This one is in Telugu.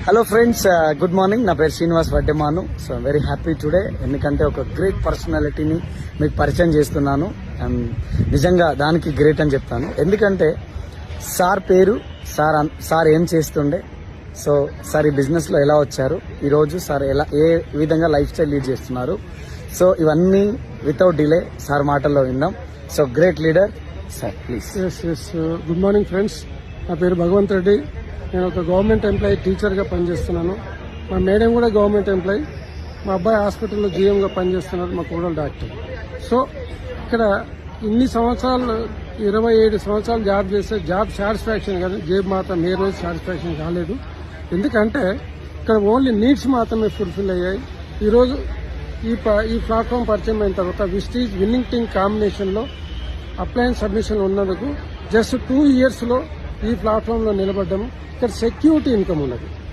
Hello friends, good morning. నా పేరు Srinivas Vaddemanu. So very happy today, ఎందుకంటే ఒక గ్రేట్ పర్సనాలిటీని మీకు పరిచయం చేస్తున్నాను. అండ్ నిజంగా దానికి గ్రేట్ అని చెప్తాను, ఎందుకంటే సార్ పేరు సార్ ఏం చేస్తుండే, సో సార్ ఈ బిజినెస్లో ఎలా వచ్చారు, ఈరోజు సార్ ఏ విధంగా లైఫ్ స్టైల్ లీడ్ చేస్తున్నారు, సో ఇవన్నీ వితౌట్ డిలే సార్ మాటల్లో విందాం. So great leader sir, please. Good morning friends. నా పేరు భగవంత్ రెడ్డి. నేను ఒక గవర్నమెంట్ ఎంప్లాయీ, టీచర్గా పనిచేస్తున్నాను. మా మేడం కూడా గవర్నమెంట్ ఎంప్లాయీ. మా అబ్బాయి హాస్పిటల్లో జీఎంగా పనిచేస్తున్నారు, మా కోడలు డాక్టర్. సో ఇక్కడ ఇన్ని సంవత్సరాలు 27 సంవత్సరాలు జాబ్ చేస్తే జాబ్ సాటిస్ఫాక్షన్ కాదు, జాబ్ మాత్రం ఏ రోజు సాటిస్ఫాక్షన్ కాలేదు. ఎందుకంటే ఇక్కడ ఓన్లీ నీడ్స్ మాత్రమే ఫుల్ఫిల్ అయ్యాయి. ఈరోజు ఈ ప్లాట్ఫామ్ పరిచయం అయిన తర్వాత విస్టీజ్ విన్నింగ్ టీమ్ కాంబినేషన్లో అప్లయన్స్ సబ్మిషన్ ఉన్నందుకు జస్ట్ 2 yearsలో ఈ ప్లాట్ఫామ్లో నిలబడ్డాము. ఇక్కడ సెక్యూరిటీ ఇన్కమ్ ఉన్నది.